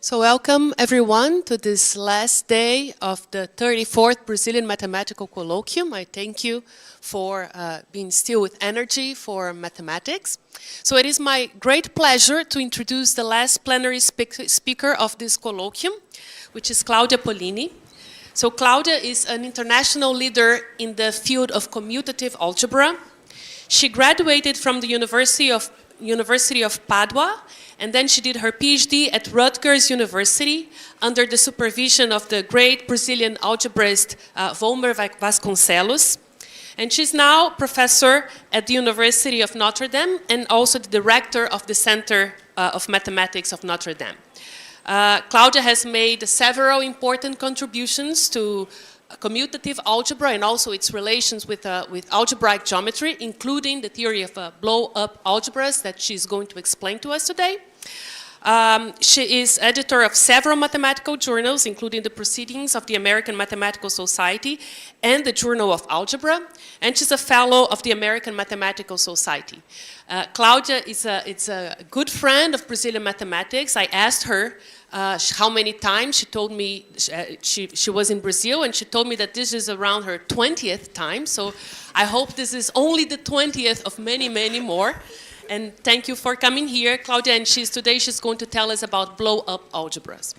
So welcome everyone to this last day of the 34th Brazilian Mathematical Colloquium. I thank you for being still with energy for mathematics. So it is my great pleasure to introduce the last plenary speaker of this colloquium, which is Claudia Polini. So Claudia is an international leader in the field of commutative algebra. She graduated from the University of Padua, and then she did her PhD at Rutgers University under the supervision of the great Brazilian algebraist Volmer Vasconcelos. And she's now professor at the University of Notre Dame and also the director of the Center of Mathematics of Notre Dame. Claudia has made several important contributions to commutative algebra and also its relations with algebraic geometry, including the theory of blow-up algebras that she's going to explain to us today. She is editor of several mathematical journals, including the Proceedings of the American Mathematical Society and the Journal of Algebra, and she's a fellow of the American Mathematical Society. Claudia is a good friend of Brazilian mathematics. I asked her how many times. She told me she was in Brazil, and she told me that this is around her 20th time, so I hope this is only the 20th of many, many more. And thank you for coming here, Claudia, and today she's going to tell us about blow-up algebras.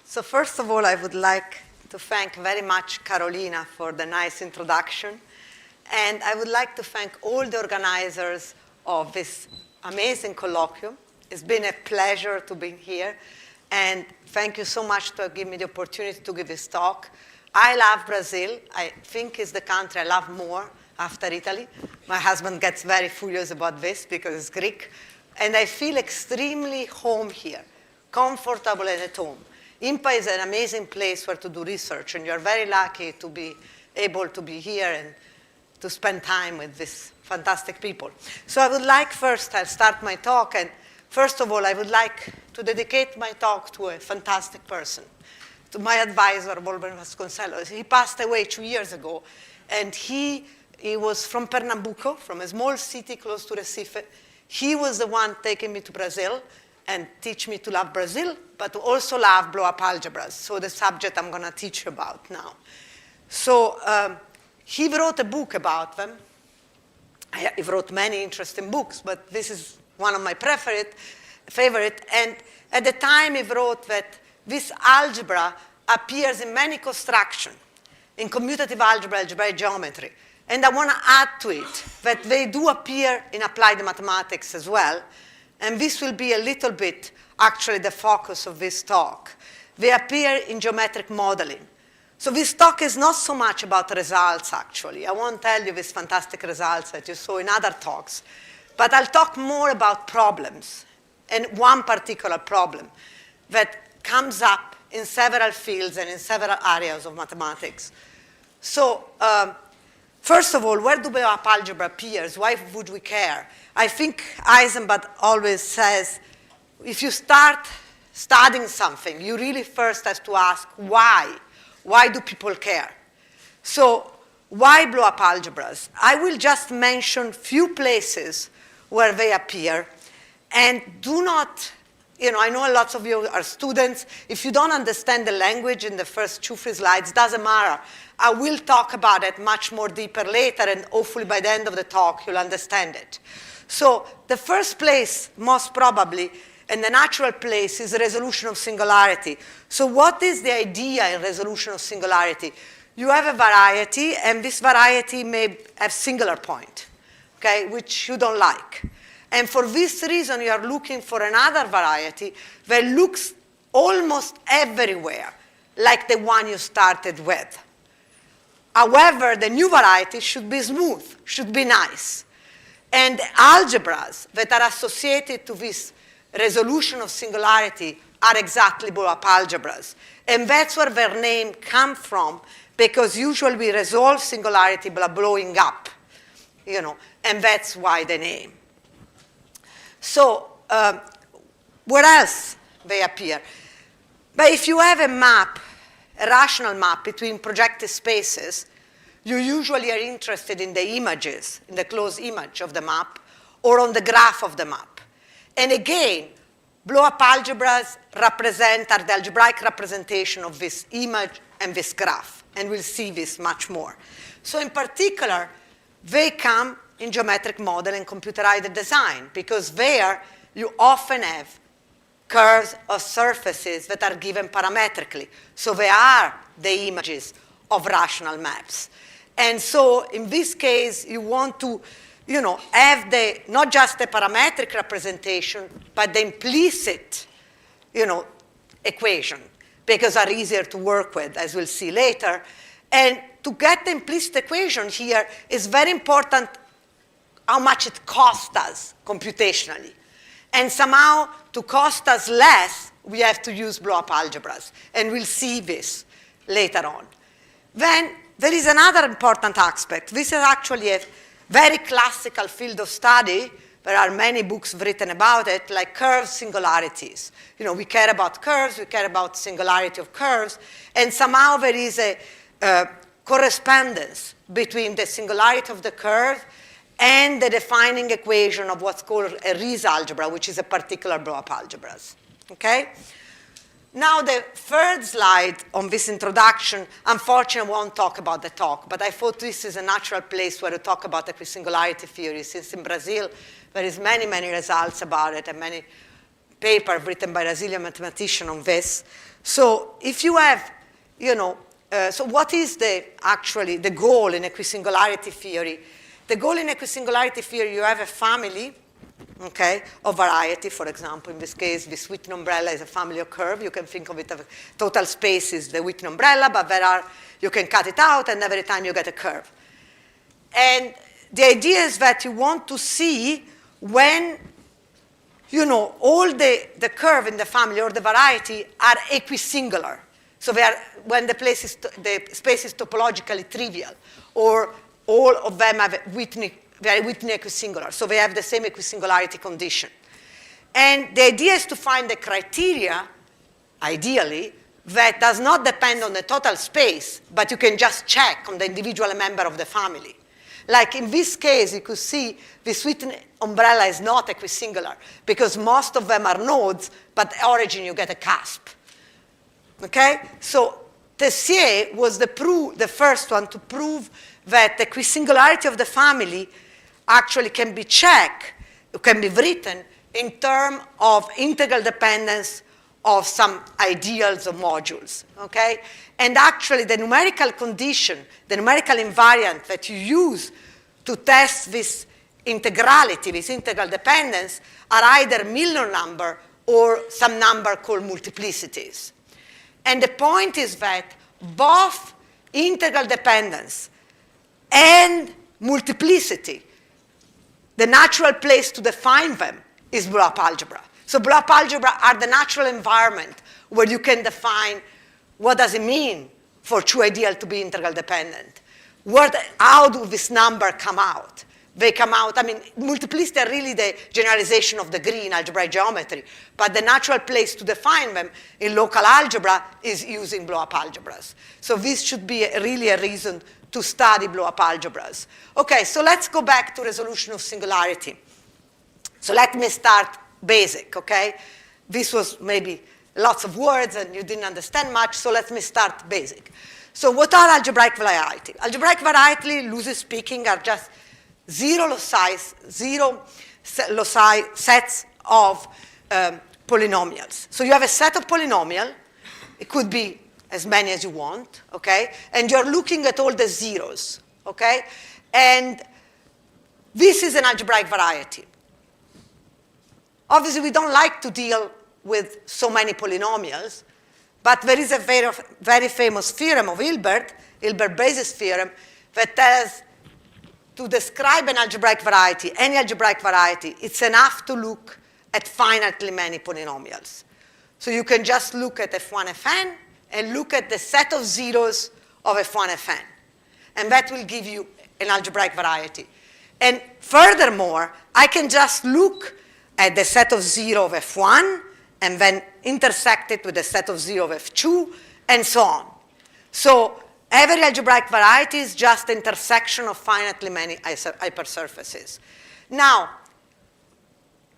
So first of all, I would like to thank very much Carolina for the nice introduction. And I would like to thank all the organizers of this amazing colloquium. It's been a pleasure to be here. And thank you so much to give me the opportunity to give this talk. I love Brazil. I think it's the country I love more after Italy. My husband gets very furious about this because it's Greek. And I feel extremely home here, comfortable and at home. IMPA is an amazing place where to do research, and you're very lucky to be able to be here and to spend time with these fantastic people. So I would like first, I'll start my talk, and first of all, I would like to dedicate my talk to a fantastic person, to my advisor, Volmer Vasconcelos. He passed away 2 years ago, and he was from Pernambuco, from a small city close to Recife. He was the one taking me to Brazil and teach me to love Brazil, but to also love blow-up algebras, so the subject I'm going to teach you about now. So he wrote a book about them. He wrote many interesting books, but this is one of my favorite. And at the time, he wrote that this algebra appears in many constructions, in commutative algebra, algebraic geometry. And I want to add to it that they do appear in applied mathematics as well. And this will be a little bit, actually, the focus of this talk. They appear in geometric modeling. So this talk is not so much about results, actually. I won't tell you these fantastic results that you saw in other talks. But I'll talk more about problems, and one particular problem that comes up in several fields and in several areas of mathematics. So first of all, where do blow-up algebra appears? Why would we care? I think Heisenberg always says, if you start studying something, you really first have to ask why. Why do people care? So why blow-up algebras? I will just mention few places where they appear. And do not, I know lots of you are students. If you don't understand the language in the first 2-3 slides, doesn't matter. I will talk about it much more deeper later, and hopefully by the end of the talk, you'll understand it. So the first place, most probably, and the natural place, is resolution of singularity. So what is the idea in resolution of singularity? You have a variety, and this variety may have singular point, okay, which you don't like. And for this reason, you are looking for another variety that looks almost everywhere like the one you started with. However, the new variety should be smooth, should be nice. And algebras that are associated to this resolution of singularity are exactly blow-up algebras. And that's where their name comes from, because usually we resolve singularity by blowing up, and that's why the name. So where else they appear? But if you have a map, a rational map between projective spaces, you usually are interested in the images, in the close image of the map, or on the graph of the map. And again, blow-up algebras are the algebraic representation of this image and this graph, and we'll see this much more. So in particular, they come in geometric model and computer-aided design, because there you often have curves or surfaces that are given parametrically. So they are the images of rational maps. And so in this case, you want to have not just the parametric representation, but the implicit equation, because are easier to work with, as we'll see later. And to get the implicit equation here is very important how much it costs us computationally. And somehow, to cost us less, we have to use blow-up algebras. And we'll see this later on. Then there is another important aspect. This is actually a very classical field of study. There are many books written about it, like curve singularities. We care about curves, we care about singularity of curves, and somehow there is a correspondence between the singularity of the curve and the defining equation of what's called a Riesz algebra, which is a particular blow-up algebras. Okay? Now, the third slide on this introduction, unfortunately, won't talk about the talk, but I thought this is a natural place where to talk about equisingularity theory, since in Brazil, there is many, many results about it and many papers written by Brazilian mathematicians on this. So if you have, so what is actually the goal in equisingularity theory? The goal in equisingularity theory, you have a family, of variety. For example, in this case, this Witten umbrella is a family of curve. You can think of it as total space is the Witten umbrella, but you can cut it out, and every time you get a curve. And the idea is that you want to see when, all the curve in the family or the variety are equisingular. So when the space is topologically trivial, or all of them have very Witten equisingular. So they have the same equisingularity condition. And the idea is to find a criteria, ideally, that does not depend on the total space, but you can just check on the individual member of the family. Like in this case, you could see this Witten umbrella is not equisingular, because most of them are nodes, but at origin you get a cusp. Okay? So Tessier was the first one to prove that the equisingularity of the family actually can be checked, can be written in terms of integral dependence of some ideals or modules, okay? And actually the numerical condition, the numerical invariant that you use to test this integrality, this integral dependence, are either Miller number or some number called multiplicities. And the point is that both integral dependence and multiplicity, the natural place to define them is blow-up algebra. So blow-up algebra are the natural environment where you can define what does it mean for two ideals to be integral dependent. How do this number come out? They come out, multiplicity are really the generalization of the green algebraic geometry, but the natural place to define them in local algebra is using blow-up algebras. So this should be really a reason to study blow-up algebras. Okay, so let's go back to resolution of singularity. So let me start basic, okay? This was maybe lots of words and you didn't understand much, so let me start basic. So what are algebraic variety? Algebraic variety, loosely speaking, are just zero loci sets of polynomials. So you have a set of polynomials. It could be as many as you want, okay? And you're looking at all the zeros, okay? And this is an algebraic variety. Obviously, we don't like to deal with so many polynomials, but there is a very, very famous theorem of Hilbert basis theorem, that tells to describe an algebraic variety, any algebraic variety, it's enough to look at finitely many polynomials. So you can just look at f1, fn, and look at the set of zeros of f1, fn. And that will give you an algebraic variety. And furthermore, I can just look at the set of zero of f1 and then intersect it with the set of zero of f2, and so on. So every algebraic variety is just the intersection of finitely many hypersurfaces. Now,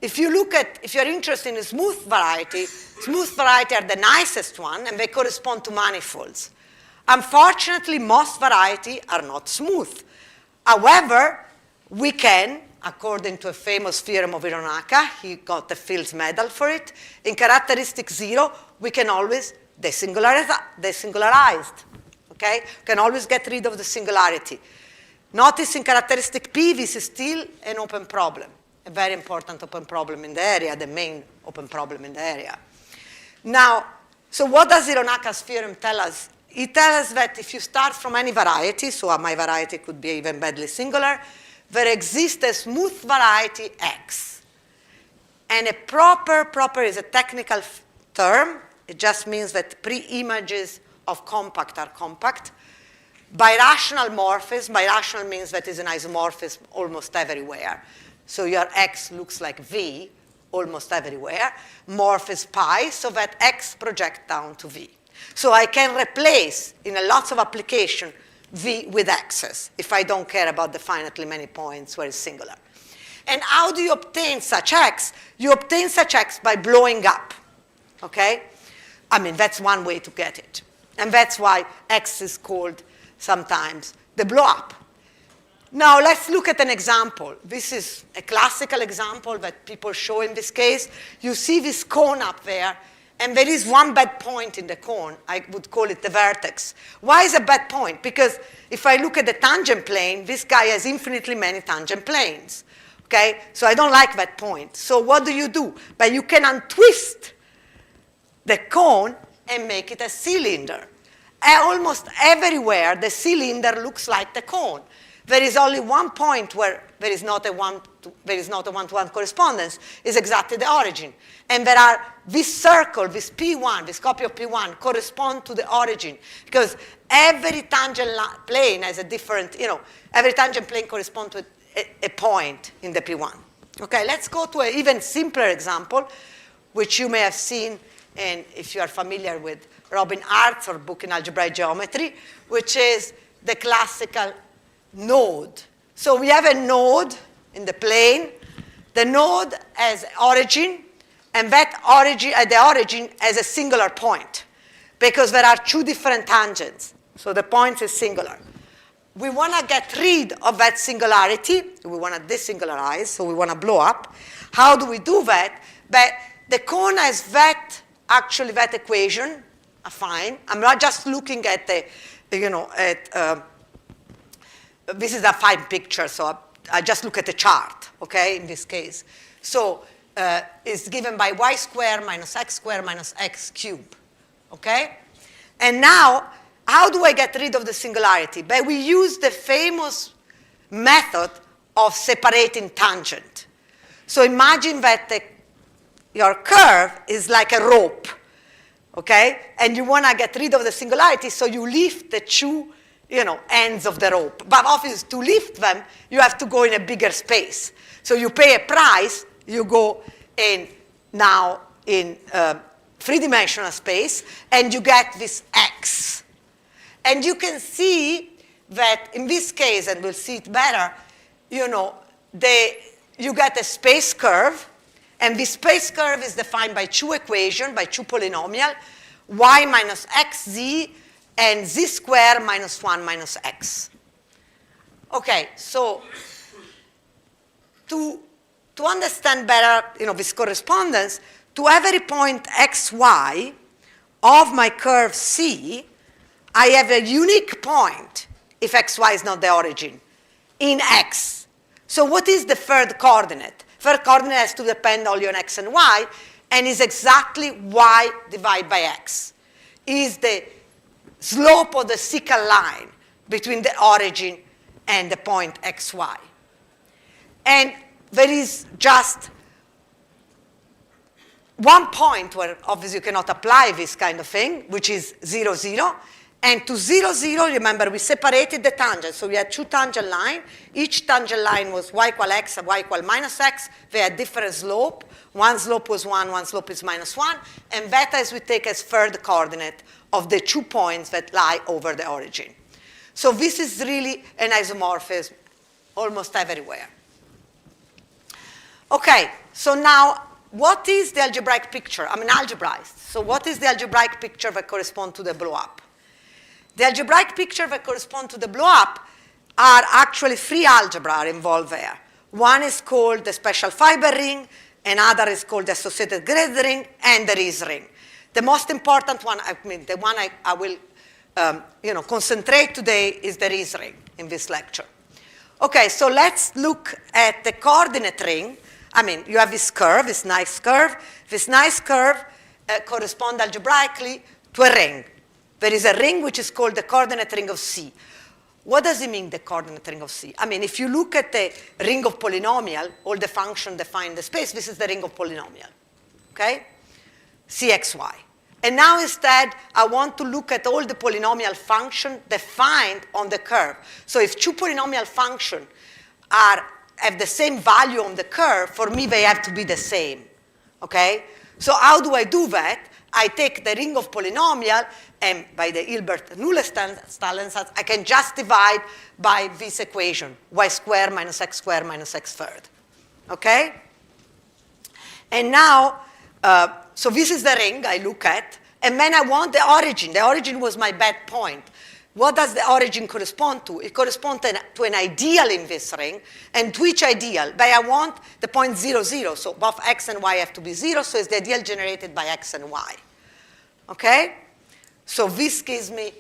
if you're interested in smooth variety are the nicest one, and they correspond to manifolds. Unfortunately, most variety are not smooth. However, we can, according to a famous theorem of Hironaka, he got the Fields Medal for it, in characteristic 0, we can always desingularized. Okay? We can always get rid of the singularity. Notice in characteristic P, this is still an open problem, a very important open problem in the area, the main open problem in the area. Now, so what does Hironaka's theorem tell us? It tells us that if you start from any variety, so my variety could be even badly singular, there exists a smooth variety X. And a proper is a technical term. It just means that pre-images of compact are compact. Birational morphism, birational means that is an isomorphism almost everywhere. So your X looks like V almost everywhere. Morph is pi, so that X projects down to V. So I can replace, in a lots of application, V with X's if I don't care about the finitely many points where it's singular. And how do you obtain such X? You obtain such X by blowing up, okay? I mean, that's one way to get it. And that's why X is called sometimes the blow-up. Now, let's look at an example. This is a classical example that people show in this case. You see this cone up there, and there is one bad point in the cone. I would call it the vertex. Why is a bad point? Because if I look at the tangent plane, this guy has infinitely many tangent planes. Okay? So I don't like that point. So what do? But you can untwist the cone and make it a cylinder. Almost everywhere, the cylinder looks like the cone. There is only one point where there is not a one-to-one correspondence, is exactly the origin. And there are this circle, this P1, this copy of P1 correspond to the origin, because every tangent plane has a different, every tangent plane corresponds to a point in the P1. Okay, let's go to an even simpler example, which you may have seen, and if you are familiar with Robin Hart's or book in algebraic geometry, which is the classical node. So we have a node in the plane. The node has origin, and that origin at the origin has a singular point, because there are two different tangents. So the point is singular. We want to get rid of that singularity. We want to desingularize, so we want to blow up. How do we do that? But the cone has that equation. Fine. I'm not just looking at the, this is a fine picture, so I just look at the chart, okay, in this case. So it's given by y squared minus x squared minus x cubed, okay? And now, how do I get rid of the singularity? But we use the famous method of separating tangent. So imagine that your curve is like a rope, okay? And you want to get rid of the singularity, so you lift the two ends of the rope. But obviously, to lift them, you have to go in a bigger space. So you pay a price, you go in now in three-dimensional space, and you get this X. And you can see that in this case, and we'll see it better, you get a space curve, and this space curve is defined by two equations, by two polynomials, y minus xz, and z squared minus 1 minus x. Okay, so to understand better this correspondence, to every point xy of my curve C, I have a unique point if xy is not the origin in x. So what is the third coordinate? Third coordinate has to depend only on x and y, and is exactly y divided by x. Is the slope of the secant line between the origin and the point xy. And there is just one point where obviously you cannot apply this kind of thing, which is 0, 0. And to 0, 0, remember, we separated the tangent. So we had two tangent lines. Each tangent line was y equal x and y equal minus x. They had different slope. One slope was 1, one slope is minus 1. And that is we take as third coordinate of the 2 points that lie over the origin. So this is really an isomorphism almost everywhere. Okay, so now what is the algebraic picture? I'm an algebraist. So what is the algebraic picture that corresponds to the blow-up? The algebraic picture that corresponds to the blow-up are actually three algebra involved there. One is called the special fiber ring, another is called the associated grid ring, and the Riesz ring. The most important one, I mean, the one I will concentrate today is the Riesz ring in this lecture. Okay, so let's look at the coordinate ring. I mean, you have this curve, this nice curve. This nice curve corresponds algebraically to a ring. There is a ring which is called the coordinate ring of C. What does it mean, the coordinate ring of C? I mean, if you look at the ring of polynomial, all the functions defined in the space, this is the ring of polynomial, okay? Cxy. And now instead, I want to look at all the polynomial functions defined on the curve. So if two polynomial functions have the same value on the curve, for me, they have to be the same, okay? So how do I do that? I take the ring of polynomial, and by the Hilbert-Nullstellensatz, I can just divide by this equation, y squared minus x third. Okay? And now, so this is the ring I look at, and then I want the origin. The origin was my bad point. What does the origin correspond to? It corresponds to an ideal in this ring. And to which ideal? But I want the point 0, 0. So both x and y have to be 0. So it's the ideal generated by x and y. Okay? So this gives me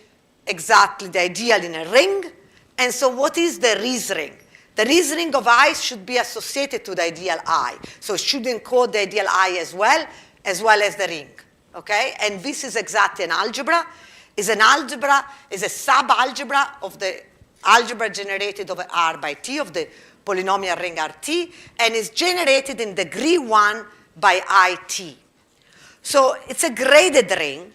exactly the ideal in a ring. And so what is the Riesz ring? The Riesz ring of I should be associated to the ideal I. So it should encode the ideal I as well as the ring. Okay? And this is exactly an algebra. Is an algebra, is a sub-algebra of the algebra generated over R by T, of the polynomial ring RT, and is generated in degree 1 by IT. So it's a graded ring.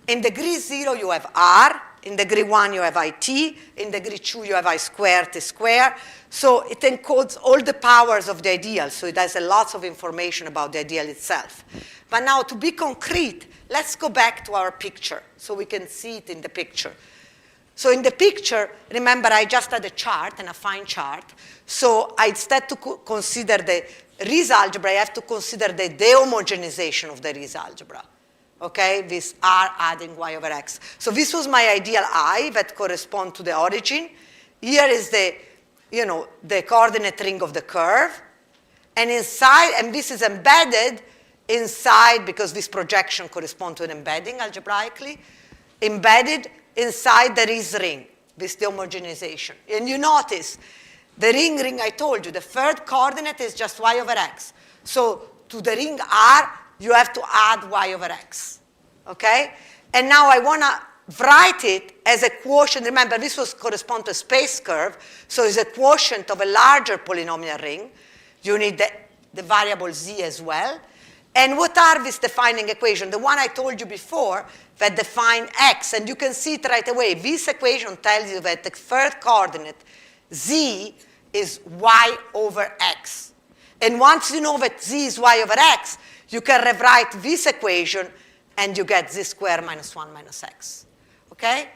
In degree 0, you have R. In degree 1, you have IT. In degree 2, you have I squared, T squared. So it encodes all the powers of the ideal. So it has a lot of information about the ideal itself. But now, to be concrete, let's go back to our picture so we can see it in the picture. So in the picture, remember, I just had a chart, and a fine chart. So instead to consider the Riesz algebra, I have to consider the dehomogenization of the Riesz algebra. Okay, this R adding y over x. So this was my ideal I that corresponds to the origin. Here is the coordinate ring of the curve. And inside, and this is embedded inside, because this projection corresponds to an embedding algebraically, embedded inside the Riesz ring, this dehomogenization. And you notice, the ring I told you, the third coordinate is just y over x. So to the ring R, you have to add y over x, okay? And now I want to write it as a quotient. Remember, this was correspond to a space curve, so it's a quotient of a larger polynomial ring. You need the variable z as well. And what are these defining equations? The one I told you before that define x, and you can see it right away. This equation tells you that the third coordinate, z, is y over x. And once you know that z is y over x, you can rewrite this equation, and you get z squared minus 1 minus x. Okay?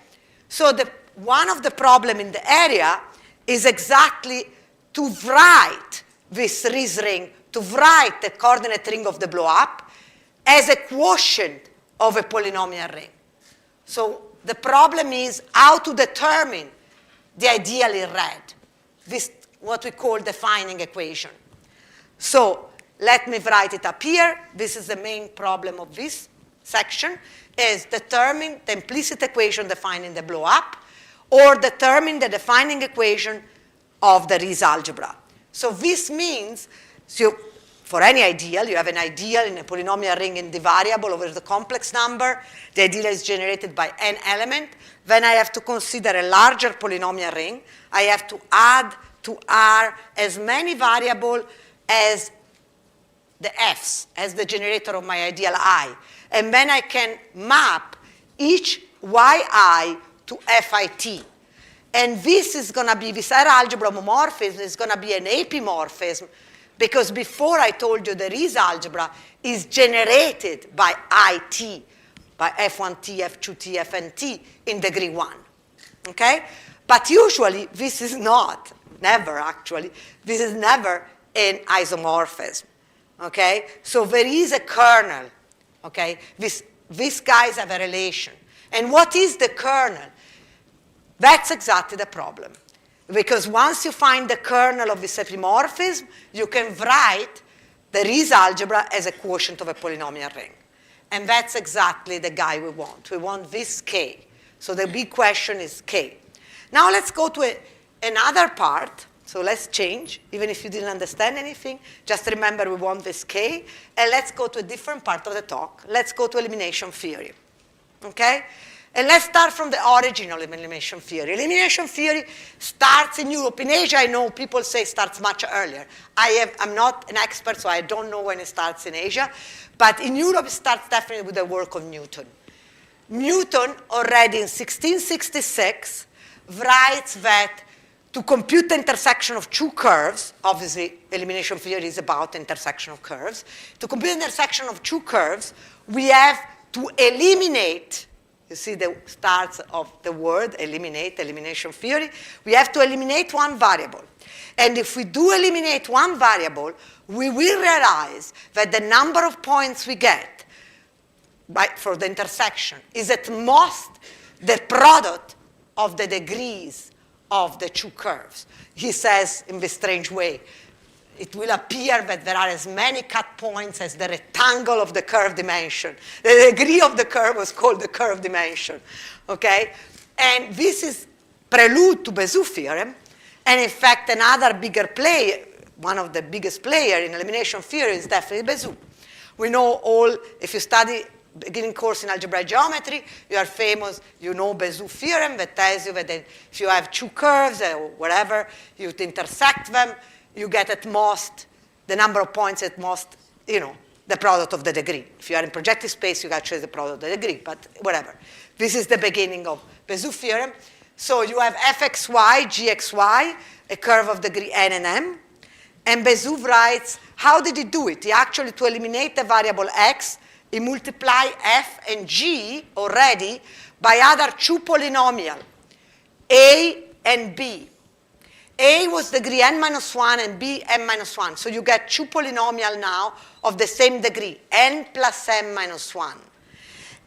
So one of the problems in the area is exactly to write this Riesz ring, to write the coordinate ring of the blow-up as a quotient of a polynomial ring. So the problem is how to determine the ideal in red, this what we call defining equation. So let me write it up here. This is the main problem of this section, is determine the implicit equation defining the blow-up, or determine the defining equation of the Riesz algebra. So this means, for any ideal, you have an ideal in a polynomial ring in the variable over the complex number. The ideal is generated by n element. Then I have to consider a larger polynomial ring. I have to add to R as many variables as the f's, as the generator of my ideal I. And then I can map each yi to fit. And this is going to be, this R algebra homomorphism is going to be an epimorphism, because before I told you the Riesz algebra is generated by IT, by f1t, f2t, fnt in degree 1. Okay? But usually, this is not, never actually, this is never an isomorphism, okay? So there is a kernel, okay? These guys have a relation. And what is the kernel? That's exactly the problem. Because once you find the kernel of this epimorphism, you can write the Rees algebra as a quotient of a polynomial ring. And that's exactly the guy we want. We want this K. So the big question is K. Now let's go to another part. So let's change. Even if you didn't understand anything, just remember we want this K. And let's go to a different part of the talk. Let's go to elimination theory. Okay? And let's start from the original elimination theory. Elimination theory starts in Europe. In Asia, I know people say it starts much earlier. I'm not an expert, so I don't know when it starts in Asia. But in Europe, it starts definitely with the work of Newton. Newton, already in 1666, writes that to compute the intersection of two curves, obviously elimination theory is about the intersection of curves. To compute the intersection of two curves, we have to eliminate. You see the starts of the word, eliminate, elimination theory. We have to eliminate one variable. And if we do eliminate one variable, we will realize that the number of points we get for the intersection is at most the product of the degrees of the two curves. He says in this strange way, it will appear that there are as many cut points as the rectangle of the curve dimension. The degree of the curve was called the curve dimension, okay? And this is prelude to Bézout theorem. And in fact, another bigger player, one of the biggest players in elimination theory is definitely Bézout. We know all, if you study beginning course in algebraic geometry, you are famous, you know Bézout theorem that tells you that if you have two curves or whatever, you intersect them, you get at most, the number of points at most, the product of the degree. If you are in projective space, you can choose the product of the degree, but whatever. This is the beginning of Bézout theorem. So you have fxy, gxy, a curve of degree n and m. And Bézout writes, how did he do it? He actually, to eliminate the variable x, he multiplied f and g already by other two polynomials, a and b. A was degree n minus 1 and b n minus 1. So you get two polynomials now of the same degree, n plus m minus 1.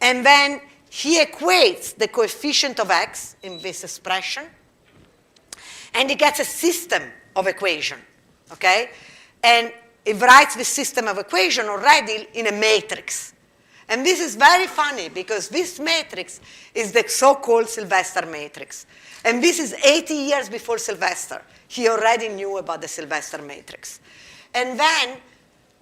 And then he equates the coefficient of x in this expression, and he gets a system of equation, okay? And he writes this system of equation already in a matrix. And this is very funny because this matrix is the so-called Sylvester matrix. And this is 80 years before Sylvester. He already knew about the Sylvester matrix. And then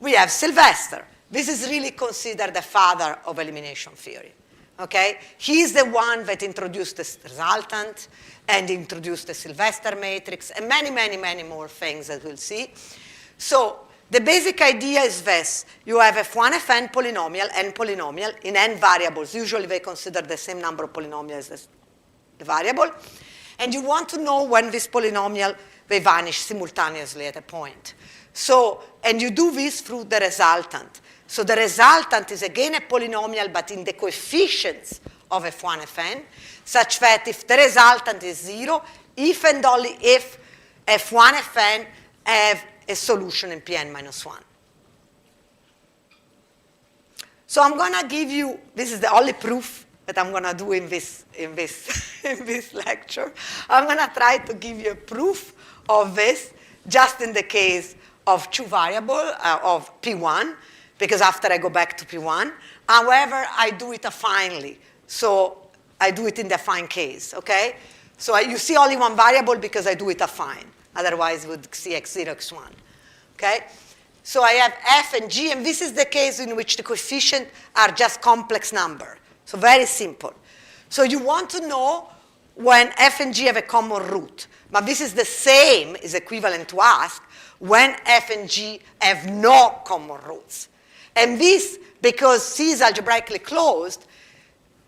we have Sylvester. This is really considered the father of elimination theory. Okay? He's the one that introduced the resultant and introduced the Sylvester matrix and many, many, many more things that we'll see. So the basic idea is this. You have f1, fn polynomial, n polynomial in n variables. Usually they consider the same number of polynomials as the variable. And you want to know when this polynomial, they vanish simultaneously at a point. So, and you do this through the resultant. So the resultant is again a polynomial, but in the coefficients of f1, fn, such that if the resultant is 0, if and only if f1, fn have a solution in Pn minus 1. So I'm going to give you, this is the only proof that I'm going to do in this lecture. I'm going to try to give you a proof of this just in the case of two variables, of P1, because after I go back to P1. However, I do it affinely. So I do it in the affine case, okay? So you see only one variable because I do it affine. Otherwise, you would see x0, x1, okay? So I have f and g, and this is the case in which the coefficients are just complex numbers. So very simple. So you want to know when f and g have a common root. But this is the same, is equivalent to ask, when f and g have no common roots. And this, because C is algebraically closed,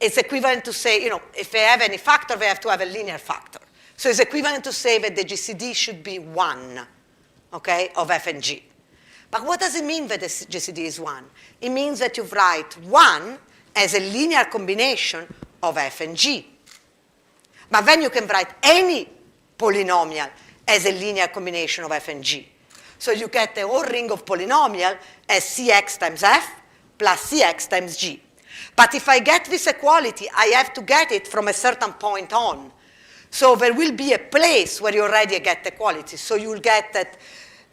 it's equivalent to say, if they have any factor, they have to have a linear factor. So it's equivalent to say that the GCD should be 1, okay, of f and g. But what does it mean that the GCD is 1? It means that you write 1 as a linear combination of f and g. But then you can write any polynomial as a linear combination of f and g. So you get the whole ring of polynomial as cx times f plus cx times g. But if I get this equality, I have to get it from a certain point on. So there will be a place where you already get the equality. So you will get that,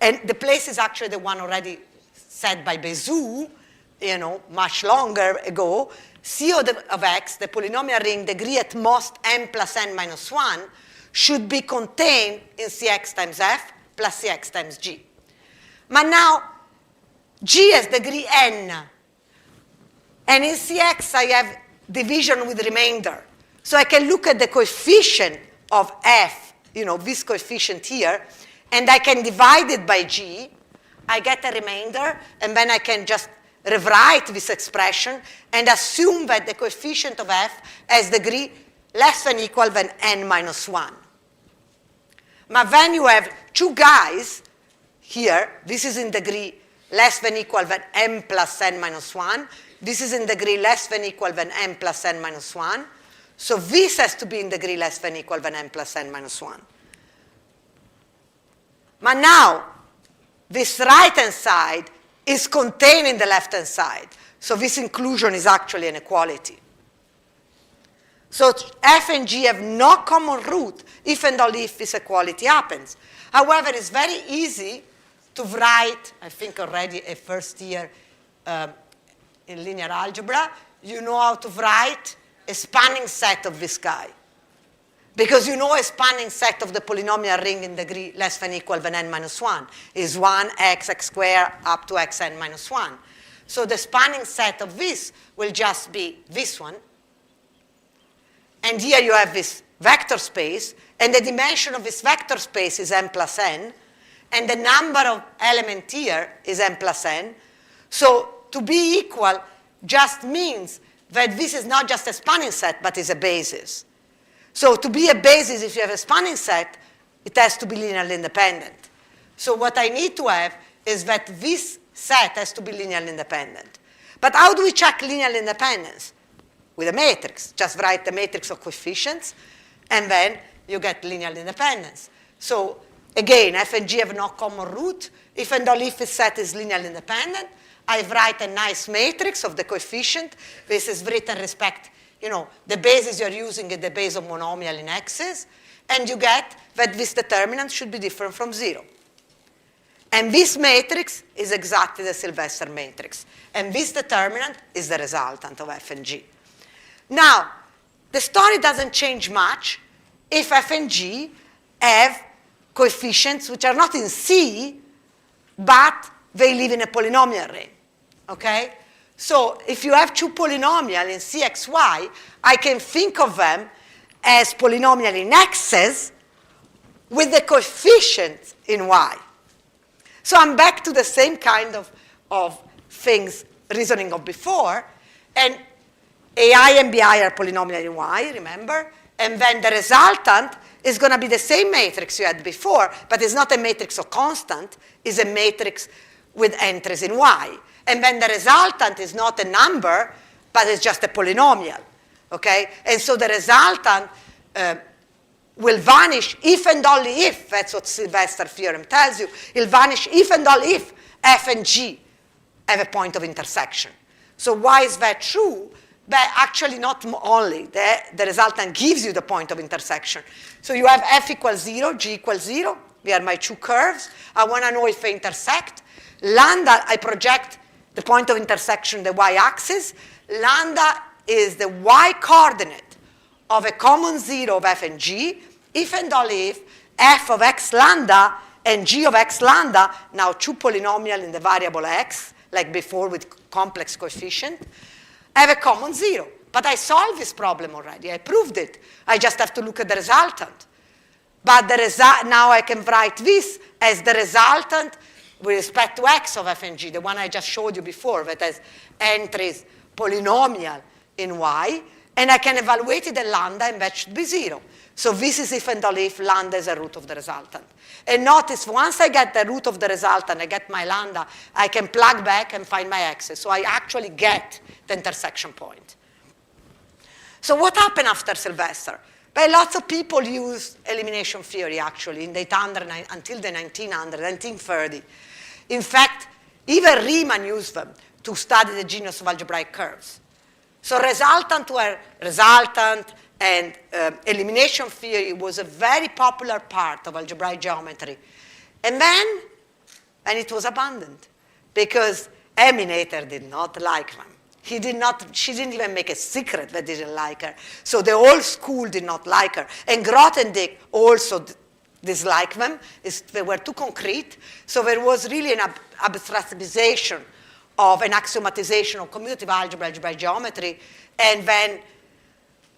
and the place is actually the one already set by Bezout, much longer ago. C of x, the polynomial ring, degree at most n plus n minus 1, should be contained in cx times f plus cx times g. But now, g has degree n. And in cx, I have division with remainder. So I can look at the coefficient of f, this coefficient here, and I can divide it by g. I get a remainder, and then I can just rewrite this expression and assume that the coefficient of f has degree less than equal than n minus 1. But then you have two guys here. This is in degree less than equal than n plus n minus 1. This is in degree less than equal than n plus n minus 1. So this has to be in degree less than equal than n plus n minus 1. But now, this right-hand side is contained in the left-hand side. So this inclusion is actually an equality. So f and g have no common root if and only if this equality happens. However, it's very easy to write, I think already a first year in linear algebra, you know how to write a spanning set of this guy. Because you know a spanning set of the polynomial ring in degree less than equal than n minus 1 is 1x squared up to xn minus 1. So the spanning set of this will just be this one. And here you have this vector space, and the dimension of this vector space is n plus n, and the number of elements here is n plus n. So to be equal just means that this is not just a spanning set, but is a basis. So to be a basis, if you have a spanning set, it has to be linearly independent. So what I need to have is that this set has to be linearly independent. But how do we check linear independence? With a matrix. Just write the matrix of coefficients, and then you get linear independence. So again, f and g have no common root. If and only if a set is linearly independent, I write a nice matrix of the coefficient. This is written respect, the basis you're using is the base of monomial in x's, and you get that this determinant should be different from 0. And this matrix is exactly the Sylvester matrix. And this determinant is the resultant of f and g. Now, the story doesn't change much if f and g have coefficients which are not in C, but they live in a polynomial ring. Okay? So if you have two polynomials in cxy, I can think of them as polynomial in x's with the coefficients in y. So I'm back to the same kind of things, reasoning of before, and ai and bi are polynomial in y, remember? And then the resultant is going to be the same matrix you had before, but it's not a matrix of constant, it's a matrix with entries in y. And then the resultant is not a number, but it's just a polynomial, okay? And so the resultant will vanish if and only if, that's what Sylvester theorem tells you, it'll vanish if and only if f and g have a point of intersection. So why is that true? But actually not only, the resultant gives you the point of intersection. So you have f equals 0, g equals 0. They are my two curves. I want to know if they intersect. Lambda, I project the point of intersection, the y-axis. Lambda is the y-coordinate of a common 0 of f and g, if and only if f of x lambda and g of x lambda, now two polynomial in the variable x, like before with complex coefficient, have a common 0. But I solved this problem already. I proved it. I just have to look at the resultant. But now I can write this as the resultant with respect to x of f and g, the one I just showed you before, that has entries polynomial in y, and I can evaluate it at lambda, and that should be 0. So this is if and only if lambda is a root of the resultant. And notice, once I get the root of the resultant, I get my lambda, I can plug back and find my x's. So I actually get the intersection point. So what happened after Sylvester? But lots of people used elimination theory, actually, in the 800, until the 1930. In fact, even Riemann used them to study the genus of algebraic curves. So resultant and elimination theory was a very popular part of algebraic geometry. And then it was abandoned because Eminator did not like them. She didn't even make a secret that they didn't like her. So the whole school did not like her. And Grothendieck also disliked them. They were too concrete. So there was really an abstractization of an axiomatization of commutative algebra, algebraic geometry, and then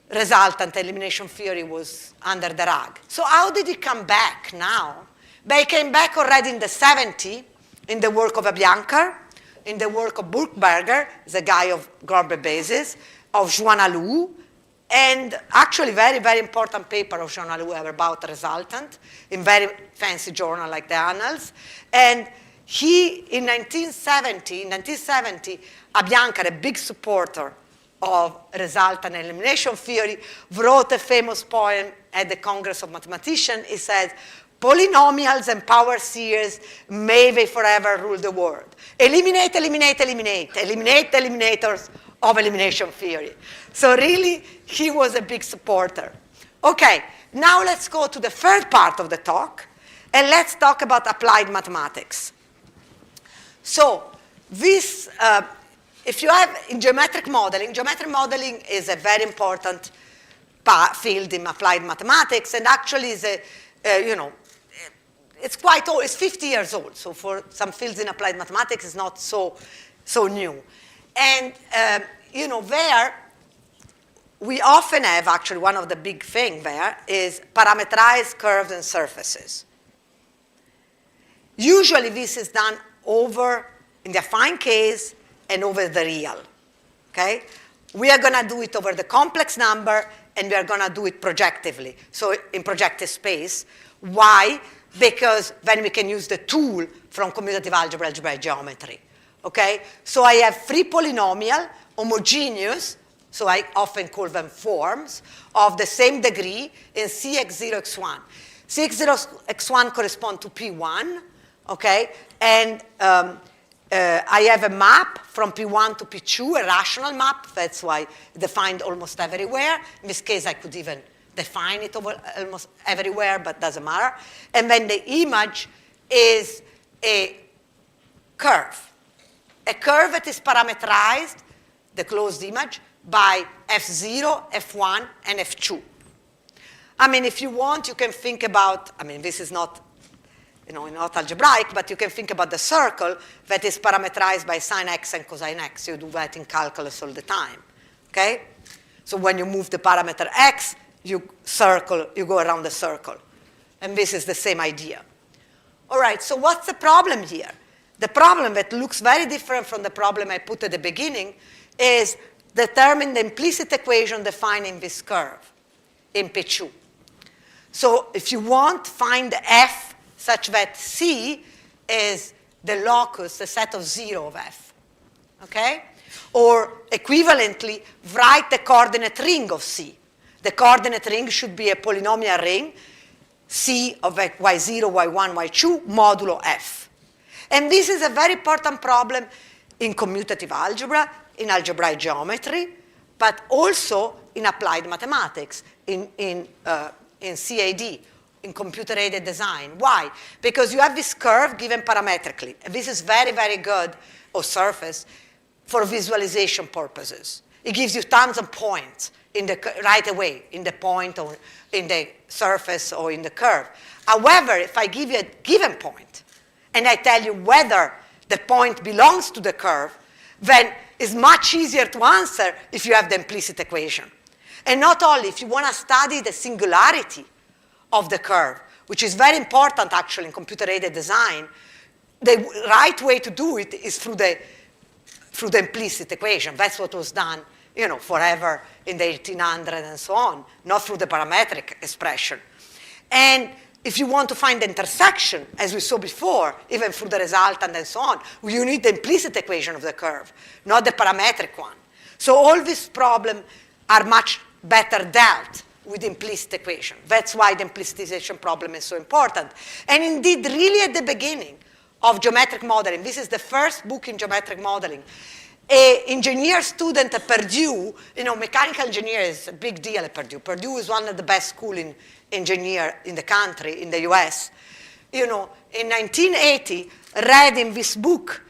resultant elimination theory was under the rug. So how did it come back now? But it came back already in the 70s in the work of Bianca, in the work of Burkberger, the guy of Grober basis, of Joannalou, and actually very, very important paper of Joannalou about resultant in very fancy journal like the Annals. And he, in 1970, Bianca, a big supporter of resultant elimination theory, wrote a famous poem at the Congress of Mathematicians. He said, "Polynomials and power series, may they forever rule the world. Eliminate, eliminate, eliminate. Eliminate the eliminators of elimination theory." So really, he was a big supporter. Okay, now let's go to the third part of the talk, and let's talk about applied mathematics. So this, if you have in geometric modeling is a very important field in applied mathematics, and actually is a, it's quite old, it's 50 years old. So for some fields in applied mathematics, it's not so new. And, there, we often have, actually, one of the big things there is parameterized curves and surfaces. Usually, this is done over, in the affine case, and over the real, okay? We are going to do it over the complex number, and we are going to do it projectively, so in projective space. Why? Because then we can use the tool from commutative algebra, algebraic geometry, okay? So I have three polynomial, homogeneous, so I often call them forms, of the same degree in Cx0, x1. Cx0, x1 correspond to P1, okay? And I have a map from P1 to P2, a rational map. That's why defined almost everywhere. In this case, I could even define it over almost everywhere, but doesn't matter. And then the image is a curve. A curve that is parameterized, the closed image, by F0, F1, and F2. I mean, if you want, you can think about, I mean, this is not, not algebraic, but you can think about the circle that is parameterized by sine x and cosine x. You do that in calculus all the time, okay? So when you move the parameter x, you go around the circle. And this is the same idea. All right, so what's the problem here? The problem that looks very different from the problem I put at the beginning is determine the implicit equation defining this curve in P2. So if you want, find f such that C is the locus, the set of 0 of f, okay? Or equivalently, write the coordinate ring of C. The coordinate ring should be a polynomial ring, C of y0, y1, y2, modulo f. And this is a very important problem in commutative algebra, in algebraic geometry, but also in applied mathematics, in CAD, in computer-aided design. Why? Because you have this curve given parametrically. And this is very, very good, or surface, for visualization purposes. It gives you tons of points right away, in the point, or in the surface, or in the curve. However, if I give you a given point, and I tell you whether the point belongs to the curve, then it's much easier to answer if you have the implicit equation. And not only, if you want to study the singularity of the curve, which is very important actually in computer-aided design, the right way to do it is through the implicit equation. That's what was done, forever in the 1800s and so on, not through the parametric expression. And if you want to find the intersection, as we saw before, even through the resultant and so on, you need the implicit equation of the curve, not the parametric one. So all these problems are much better dealt with implicit equation. That's why the implicitization problem is so important. And indeed, really at the beginning of geometric modeling, this is the first book in geometric modeling, an engineer student at Purdue, mechanical engineer is a big deal at Purdue. Purdue is one of the best schools in engineer in the country, in the US. In 1980, read in this book,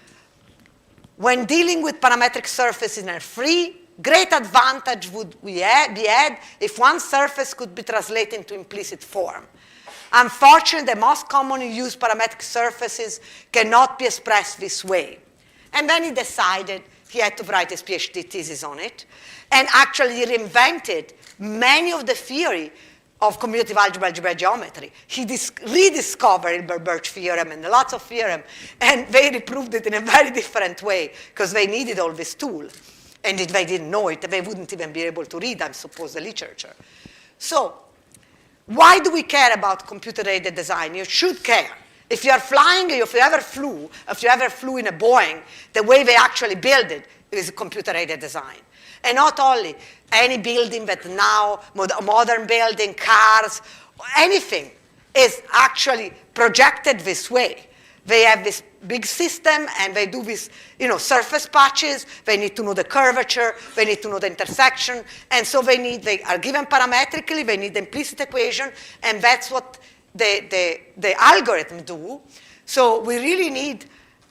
when dealing with parametric surfaces in R3, great advantage would be had if one surface could be translated into implicit form. Unfortunately, the most commonly used parametric surfaces cannot be expressed this way. And then he decided he had to write his PhD thesis on it, and actually reinvented many of the theory of commutative algebra geometry. He rediscovered Hilbert-Birch theorem and lots of theorem, and they reproved it in a very different way because they needed all this tool. And if they didn't know it, they wouldn't even be able to read, I suppose, the literature. So why do we care about computer-aided design? You should care. If you are flying, if you ever flew in a Boeing, the way they actually build it is computer-aided design. And not only any building that now, modern building, cars, anything is actually projected this way. They have this big system, and they do this, surface patches. They need to know the curvature. They need to know the intersection. And so they are given parametrically. They need the implicit equation, and that's what the algorithm do. So we really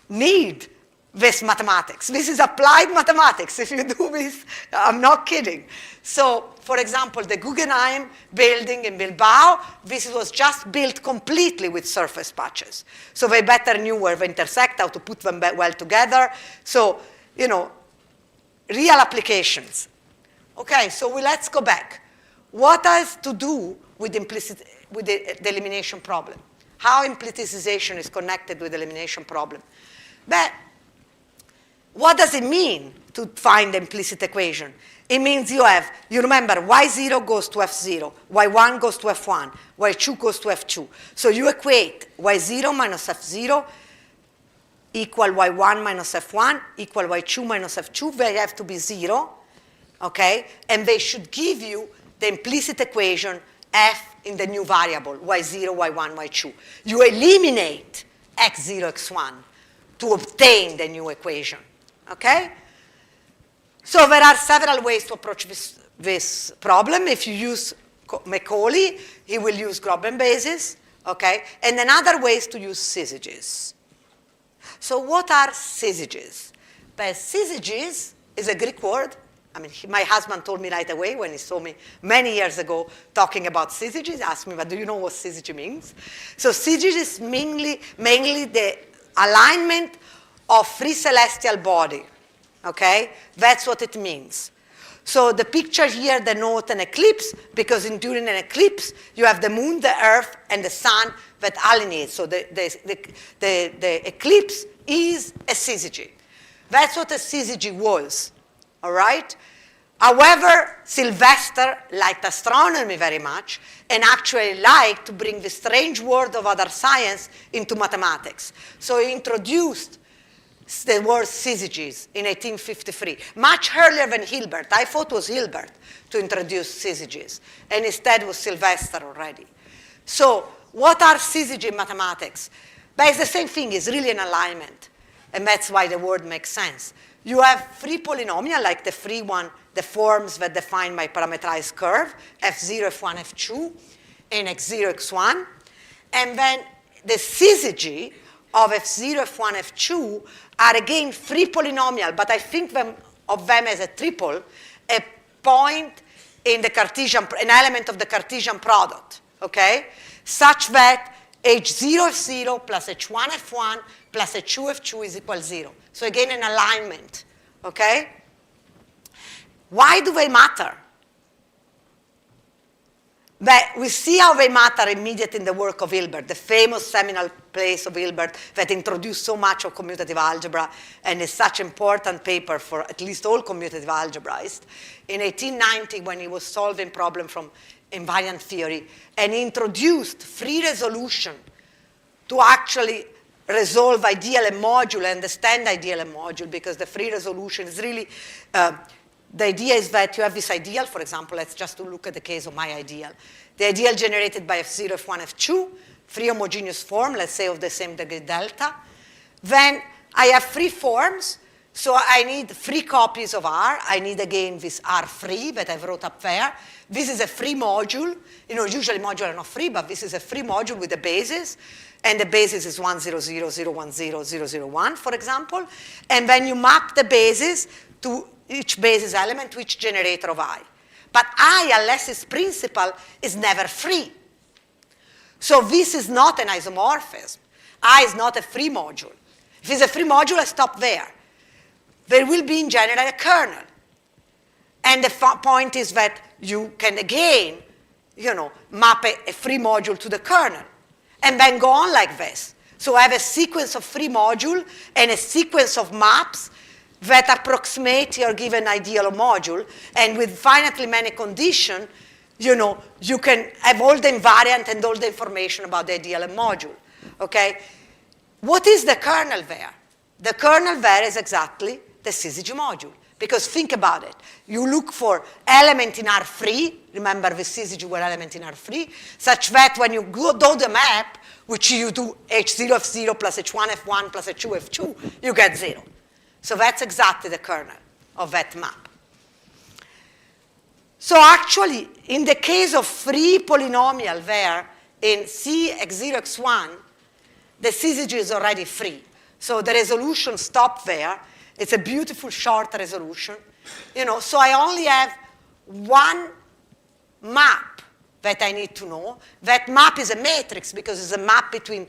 need this mathematics. This is applied mathematics. If you do this, I'm not kidding. So, for example, the Guggenheim building in Bilbao, this was just built completely with surface patches. So they better knew where they intersect, how to put them well together. So, real applications. Okay, so let's go back. What has to do with the elimination problem? How implicitization is connected with the elimination problem? But what does it mean to find the implicit equation? It means you remember, y0 goes to f0, y1 goes to f1, y2 goes to f2. So you equate y0 minus f0 equal y1 minus f1 equal y2 minus f2. They have to be 0, okay? And they should give you the implicit equation f in the new variable, y0, y1, y2. You eliminate x0, x1 to obtain the new equation, okay? So there are several ways to approach this problem. If you use Macaulay, he will use Grobben basis, okay? And another way is to use syzygies. So what are syzygies? But syzygies is a Greek word. I mean, my husband told me right away when he saw me many years ago talking about syzygies. He asked me, but do you know what syzygy means? So syzygy is mainly the alignment of free celestial body. Okay? That's what it means. So the picture here denotes an eclipse, because during an eclipse, you have the moon, the earth, and the sun that alienate. So the eclipse is a syzygy. That's what a syzygy was. All right? However, Sylvester liked astronomy very much and actually liked to bring the strange world of other science into mathematics. So he introduced the word syzygies in 1853, much earlier than Hilbert. I thought it was Hilbert to introduce syzygies, and instead it was Sylvester already. So what are syzygy in mathematics? But it's the same thing. It's really an alignment, and that's why the word makes sense. You have free polynomial, like the free one, the forms that define my parameterized curve, f0, f1, f2, and x0, x1. And then the syzygy of f0, f1, f2 are again free polynomial, but I think of them as a triple, a point in the Cartesian, an element of the Cartesian product, okay? Such that h0, f0 plus h1, f1 plus h2, f2 is equal 0. So again, an alignment, okay? Why do they matter? But we see how they matter immediately in the work of Hilbert, the famous seminal place of Hilbert that introduced so much of commutative algebra and is such an important paper for at least all commutative algebraists. In 1890, when he was solving problems from invariant theory, and he introduced free resolution to actually resolve ideal and module, understand ideal and module, because the free resolution is really the idea is that you have this ideal. For example, let's just look at the case of my ideal. The ideal generated by F0, F1, F2, three homogeneous form, let's say of the same degree delta. Then I have three forms, so I need three copies of R. I need, again, this R3 that I've wrote up there. This is a free module. Usually modules are not free, but this is a free module with a basis. And the basis is 1, 0, 0, 0, 1, 0, 0, 0, 1, for example. And then you map the basis to each basis element to each generator of I. But I, unless it's principal, is never free. So this is not an isomorphism. I is not a free module. If it's a free module, I stop there. There will be, in general, a kernel. And the point is that you can, again, map a free module to the kernel, and then go on like this. So I have a sequence of free module and a sequence of maps that approximate your given ideal module, and with finitely many conditions, you can have all the invariant and all the information about the ideal module, okay? What is the kernel there? The kernel there is exactly the syzygy module. Because think about it. You look for element in R3. Remember the syzygy were element in R3, such that when you do the map, which you do H0, F0 plus H1, F1 plus H2, F2, you get 0. So that's exactly the kernel of that map. So actually, in the case of free polynomial there, in C x0, x1, the syzygy is already free. So the resolution stops there. It's a beautiful short resolution. So I only have one map that I need to know. That map is a matrix because it's a map between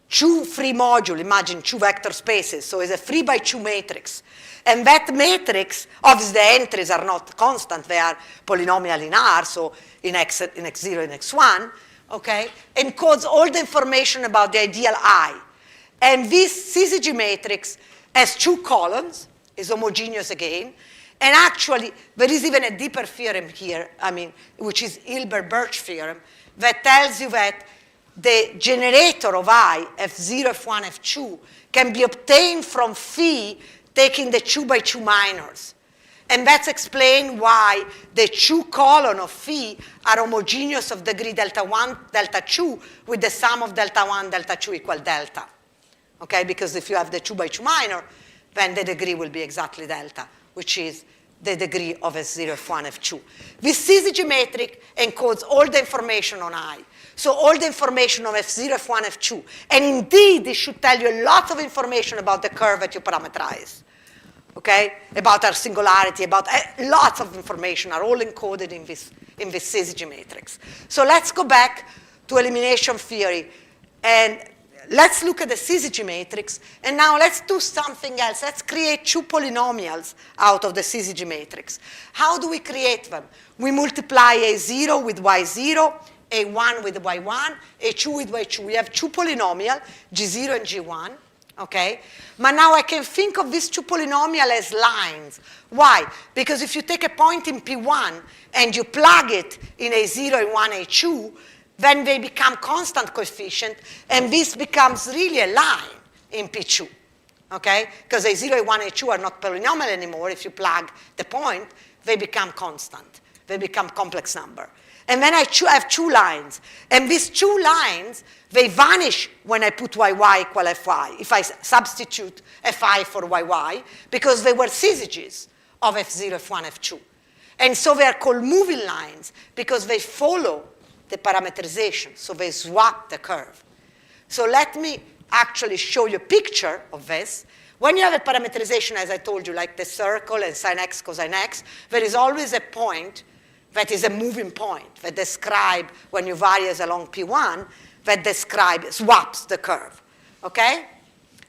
two free modules. Imagine two vector spaces. So it's a 3 by 2 matrix. And that matrix, obviously the entries are not constant. They are polynomial in R, so in x0 and x1, okay? Encodes all the information about the ideal I. And this syzygy matrix has two columns, is homogeneous again, and actually there is even a deeper theorem here, which is Hilbert-Birch theorem, that tells you that the generator of I, F0, F1, F2, can be obtained from phi taking the 2 by 2 minors. And that's explained why the 2 column of phi are homogeneous of degree delta 1, delta 2, with the sum of delta 1, delta 2 equal delta. Okay, because if you have the 2 by 2 minor, then the degree will be exactly delta, which is the degree of F0, F1, F2. This syzygy matrix encodes all the information on I. So all the information of F0, F1, F2. And indeed, it should tell you a lot of information about the curve that you parameterize. Okay? About our singularity, about lots of information are all encoded in this syzygy matrix. So let's go back to elimination theory. And let's look at the syzygy matrix, and now let's do something else. Let's create two polynomials out of the syzygy matrix. How do we create them? We multiply A0 with Y0, A1 with Y1, A2 with Y2. We have two polynomials, G0 and G1, okay? But now I can think of these two polynomials as lines. Why? Because if you take a point in P1 and you plug it in A0, A1, A2, then they become constant coefficient, and this becomes really a line in P2, okay? Because A0, A1, A2 are not polynomial anymore. If you plug the point, they become constant. They become complex number. And then I have two lines. And these two lines, they vanish when I put YY equal FY, if I substitute FI for YY, because they were syzygies of F0, F1, F2. And so they are called moving lines because they follow the parameterization, so they swap the curve. So let me actually show you a picture of this. When you have a parameterization, as I told you, like the circle and sin x, cosine x, there is always a point that is a moving point that describes, when you vary along P1, that swaps the curve, okay?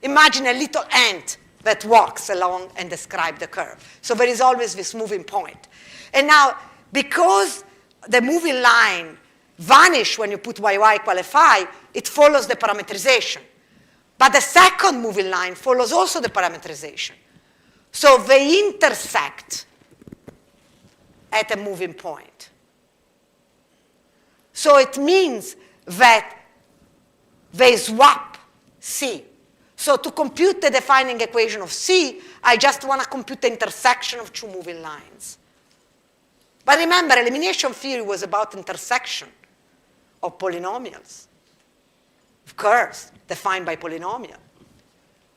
Imagine a little ant that walks along and describes the curve. So there is always this moving point. And now, because the moving line vanish when you put YY equal FI, it follows the parameterization. But the second moving line follows also the parameterization. So they intersect at a moving point. So it means that they swap C. So to compute the defining equation of C, I just want to compute the intersection of two moving lines. But remember, elimination theory was about intersection of polynomials, of curves defined by polynomial.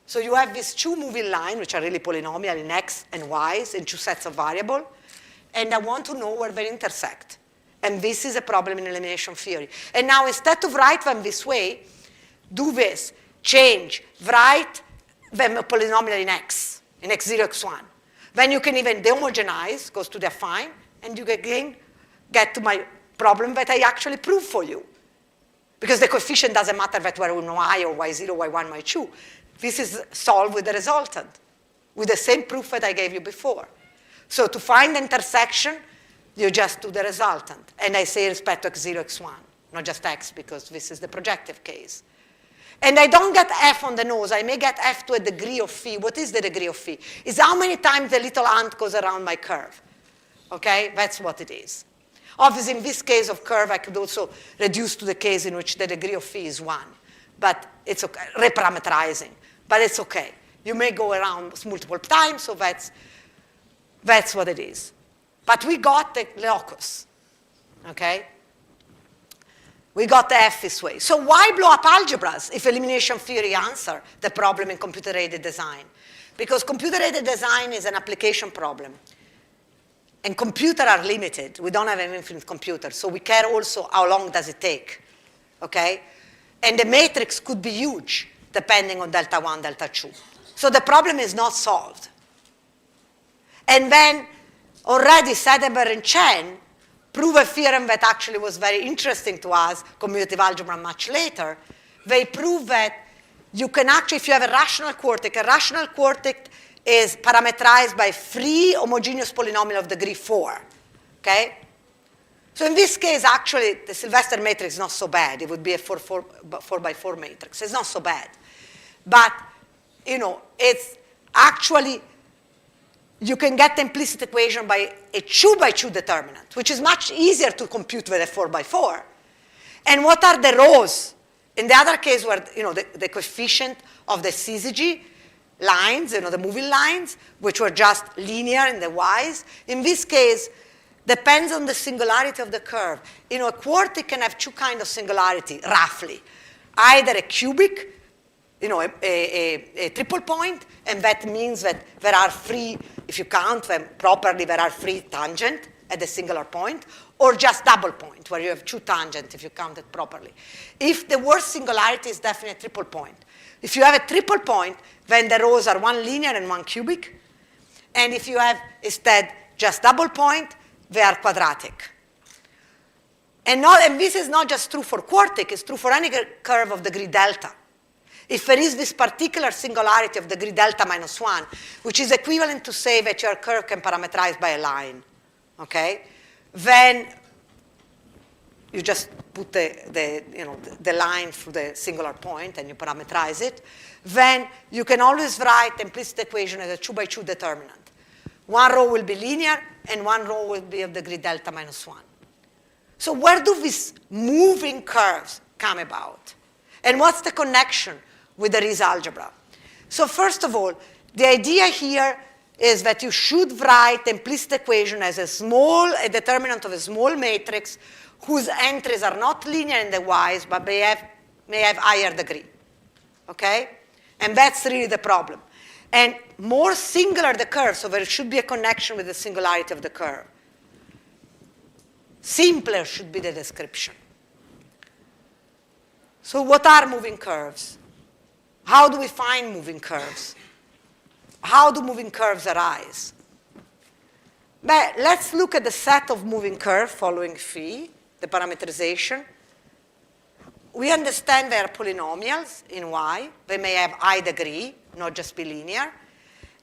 So you have these two moving lines, which are really polynomial in x and y's in two sets of variables, and I want to know where they intersect. And this is a problem in elimination theory. And now instead of write them this way, do this. Change, write them a polynomial in x 0, x1. Then you can even dehomogenize, goes to define, and you again get to my problem that I actually prove for you. Because the coefficient doesn't matter that we're in y or y0, y1, y2. This is solved with the resultant, with the same proof that I gave you before. So to find the intersection, you just do the resultant. And I say respect to x0, x1, not just x, because this is the projective case. And I don't get f on the nose. I may get f to a degree of phi. What is the degree of phi? It's how many times the little ant goes around my curve. Okay? That's what it is. Obviously, in this case of curve, I could also reduce to the case in which the degree of phi is 1. But it's okay. Reparameterizing. But it's okay. You may go around multiple times, so that's what it is. But we got the locus. Okay? We got the f this way. So why blow up algebras if elimination theory answer the problem in computer-aided design? Because computer-aided design is an application problem. And computers are limited. We don't have an infinite computer. So we care also how long does it take. Okay? And the matrix could be huge, depending on delta 1, delta 2. So the problem is not solved. And then already Sedeber and Chen prove a theorem that actually was very interesting to us, commutative algebra much later. They prove that you can actually, if you have a rational quartic is parameterized by free homogeneous polynomial of degree 4. Okay? So in this case, actually, the Sylvester matrix is not so bad. It would be a 4 by 4 matrix. It's not so bad. But, it's actually, you can get the implicit equation by a 2 by 2 determinant, which is much easier to compute with a 4 by 4. And what are the rows? In the other case, where the coefficient of the syzygy lines, the moving lines, which were just linear in the y's. In this case, depends on the singularity of the curve. A quartic can have two kinds of singularity, roughly. Either a cubic, a triple point, and that means that there are free, if you count them properly, there are free tangent at a singular point, or just double point, where you have two tangents if you count it properly. If the worst singularity is definitely a triple point. If you have a triple point, then the rows are one linear and one cubic. And if you have instead just double point, they are quadratic. And this is not just true for quartic, it's true for any curve of degree delta. If there is this particular singularity of degree delta minus 1, which is equivalent to say that your curve can parameterize by a line, okay, then you just put the line through the singular point and you parameterize it. Then you can always write the implicit equation as a 2 by 2 determinant. One row will be linear and one row will be of degree delta minus 1. So where do these moving curves come about? And what's the connection with the Riese algebra? So first of all, the idea here is that you should write the implicit equation as a determinant of a small matrix whose entries are not linear in the y's, but may have higher degree. Okay? And that's really the problem. And more singular the curve, so there should be a connection with the singularity of the curve. Simpler should be the description. So what are moving curves? How do we find moving curves? How do moving curves arise? But let's look at the set of moving curves following phi, the parameterization. We understand they are polynomials in y. They may have high degree, not just be linear.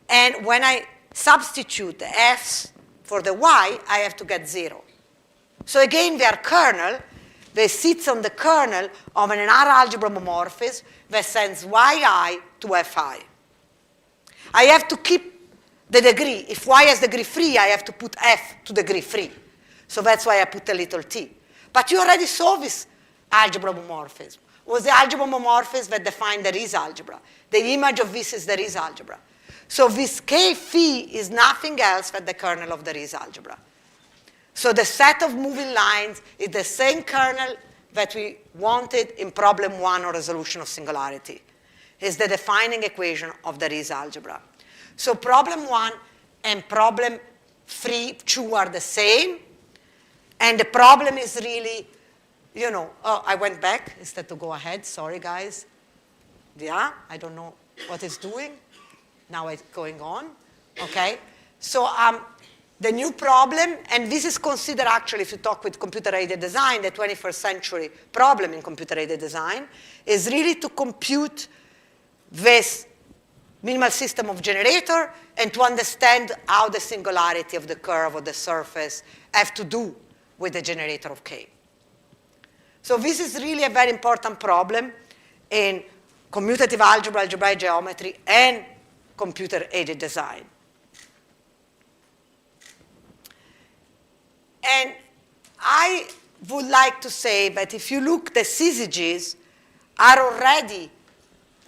And when I substitute the f's for the y, I have to get 0. So again, they are kernel. They sit on the kernel of an R algebra homomorphism that sends yi to fi. I have to keep the degree. If y has degree 3, I have to put f to degree 3. So that's why I put a little t. But you already saw this algebra homomorphism. It was the algebra homomorphism that defined the Riese algebra. The image of this is the Riese algebra. So this K phi is nothing else but the kernel of the Rees algebra. So the set of moving lines is the same kernel that we wanted in problem 1 or resolution of singularity. It's the defining equation of the Rees algebra. So problem 1 and problem 2 are the same. And the problem is really, oh, I went back instead to go ahead. Sorry, guys. Yeah, I don't know what it's doing. Now it's going on. Okay. So the new problem, and this is considered actually, if you talk with computer-aided design, the 21st century problem in computer-aided design, is really to compute this minimal system of generator and to understand how the singularity of the curve or the surface have to do with the generator of K. So this is really a very important problem in commutative algebra, algebraic geometry, and computer-aided design. And I would like to say that if you look, the syzygies are already,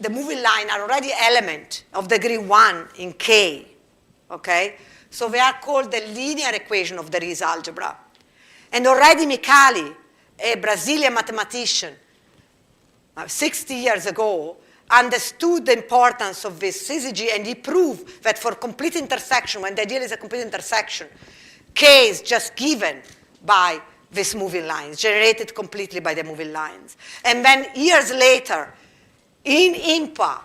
the moving line are already element of degree 1 in K, okay? So they are called the linear equation of the Rees algebra. And already Micali, a Brazilian mathematician, 60 years ago, understood the importance of this syzygy, and he proved that for complete intersection, when the ideal is a complete intersection, K is just given by these moving lines, generated completely by the moving lines. And then years later, in IMPA,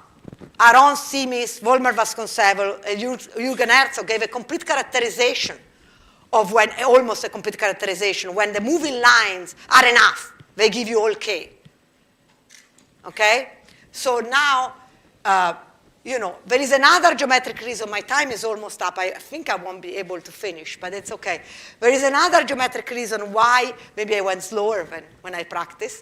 Aaron Simis, Volmer Vasconcelos, and Jürgen Herzog gave a complete characterization of when, almost a complete characterization, when the moving lines are enough, they give you all K. Okay? So now, there is another geometric reason. My time is almost up. I think I won't be able to finish, but it's okay. There is another geometric reason why, maybe I went slower than when I practice,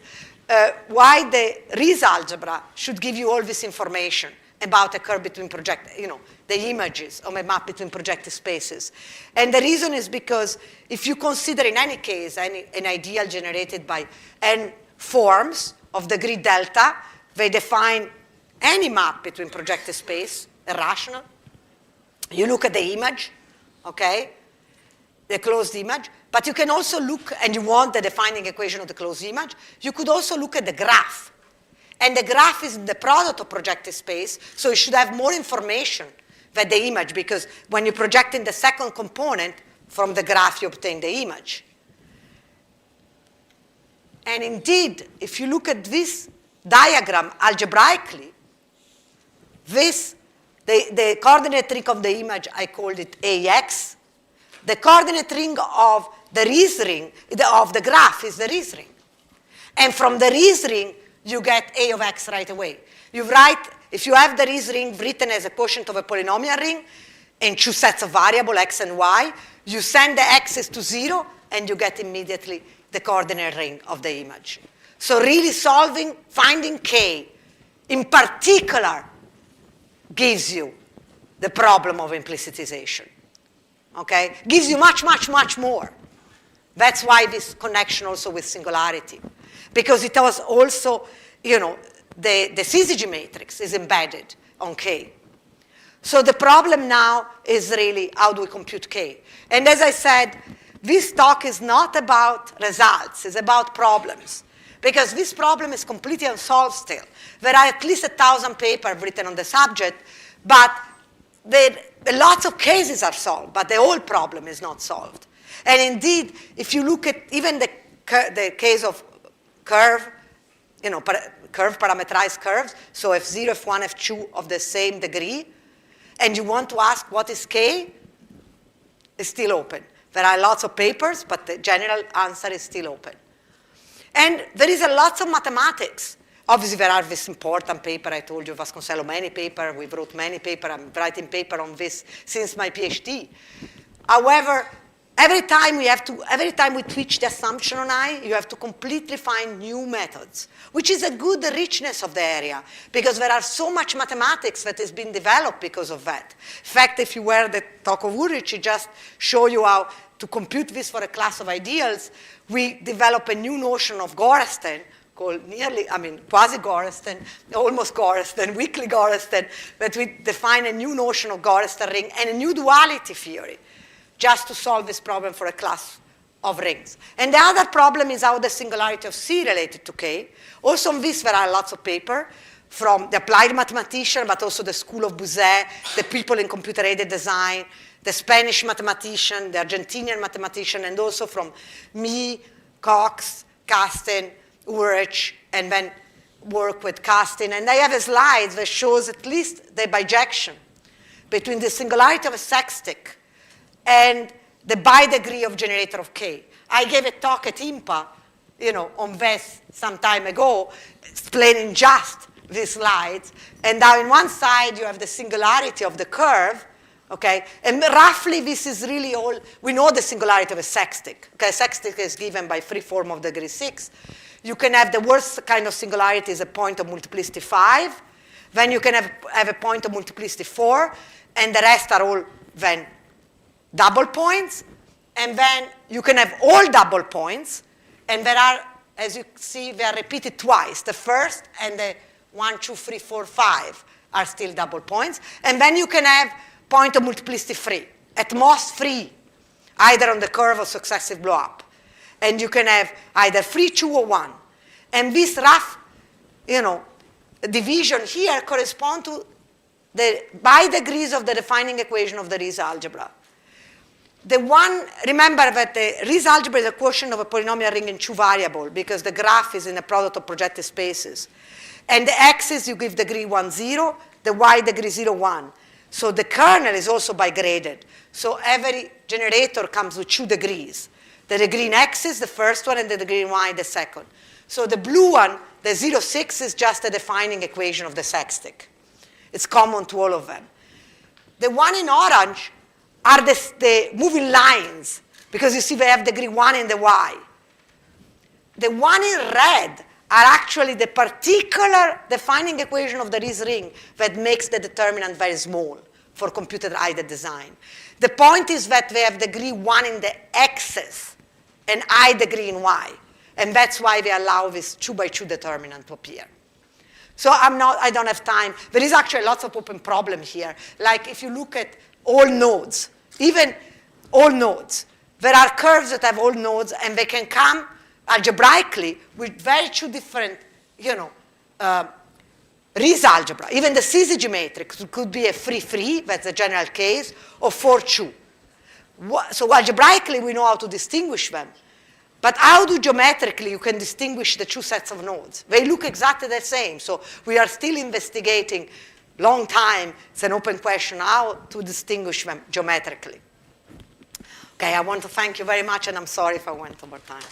why the Rees algebra should give you all this information about a curve between the images of a map between projective spaces. And the reason is because if you consider in any case an ideal generated by n forms of degree delta, they define any map between projective space, a rational. You look at the image, okay, the closed image, but you can also look, and you want the defining equation of the closed image, you could also look at the graph. And the graph is the product of projective space, so you should have more information than the image, because when you project in the second component, from the graph you obtain the image. And indeed, if you look at this diagram algebraically, the coordinate ring of the image, I called it AX. The coordinate ring of the Rees ring, of the graph, is the Rees ring. And from the Rees ring, you get A of X right away. If you have the Rees ring written as a quotient of a polynomial ring, and two sets of variables, X and Y, you send the X's to 0, and you get immediately the coordinate ring of the image. So really finding K, in particular, gives you the problem of implicitization. Okay? Gives you much, much, much more. That's why this connection also with singularity. Because it was also, the syzygy matrix is embedded on K. So the problem now is really how do we compute K? And as I said, this talk is not about results, it's about problems. Because this problem is completely unsolved still. There are at least 1,000 papers written on the subject, but lots of cases are solved, but the whole problem is not solved. And indeed, if you look at even the case of curve, curve parameterized curves, so F0, F1, F2 of the same degree, and you want to ask what is K, it's still open. There are lots of papers, but the general answer is still open. And there is a lot of mathematics. Obviously, there are this important paper, I told you, Vasconcelos, many paper, we wrote many paper, I'm writing paper on this since my PhD. However, every time we twitch the assumption on I, you have to completely find new methods, which is a good richness of the area, because there are so much mathematics that has been developed because of that. In fact, if you were the talk of Ulrich, it just show you how to compute this for a class of ideals. We develop a new notion of Gorasten called quasi-Gorestan, almost Gorestan, weakly Gorestan, but we define a new notion of Gorestan ring and a new duality theory just to solve this problem for a class of rings. And the other problem is how the singularity of C related to K. Also on this there are lots of papers from the applied mathematician, but also the school of Bouzet, the people in computer-aided design, the Spanish mathematician, the Argentinian mathematician, and also from me, Cox, Kasten, Ulrich, and then work with Kasten. And I have a slide that shows at least the bijection between the singularity of a sextic and the bi-degree of generator of K. I gave a talk at IMPA, on this some time ago, explaining just these slides. And now in one side you have the singularity of the curve, okay? And roughly this is really all, we know the singularity of a sextic. Okay, a sextic is given by free form of degree 6. You can have the worst kind of singularity is a point of multiplicity 5. Then you can have a point of multiplicity 4, and the rest are all then double points. And then you can have all double points, and there are, as you see, they are repeated twice. The first and the 1, 2, 3, 4, 5 are still double points. And then you can have point of multiplicity 3, at most 3, either on the curve or successive blow-up. And you can have either 3, 2, or 1. And this rough, division here correspond to the bi-degrees of the defining equation of the Riesz algebra. Remember that the Riesz algebra is a quotient of a polynomial ring in 2 variables because the graph is in a product of projective spaces. And the x's you give degree 1, 0, the y degree 0, 1. So the kernel is also bigraded. So every generator comes with 2 degrees. The degree in x is the first one and the degree in y the second. So the blue one, the 0, 6, is just a defining equation of the sextic. It's common to all of them. The one in orange are the moving lines, because you see they have degree 1 in the y. The one in red are actually the particular defining equation of the Riesz ring that makes the determinant very small for computer-aided design. The point is that they have degree 1 in the x's and I degree in y. And that's why they allow this 2 by 2 determinant to appear. So I don't have time. There is actually lots of open problem here. Like if you look at all nodes, even all nodes, there are curves that have all nodes, and they can come algebraically with very 2 different, Riesz algebra. Even the syzygy matrix could be a 3-3, that's the general case, or 4-2. So algebraically, we know how to distinguish them. But how do geometrically you can distinguish the 2 sets of nodes? They look exactly the same. So we are still investigating, long time, it's an open question, how to distinguish them geometrically. Okay, I want to thank you very much, and I'm sorry if I went over time.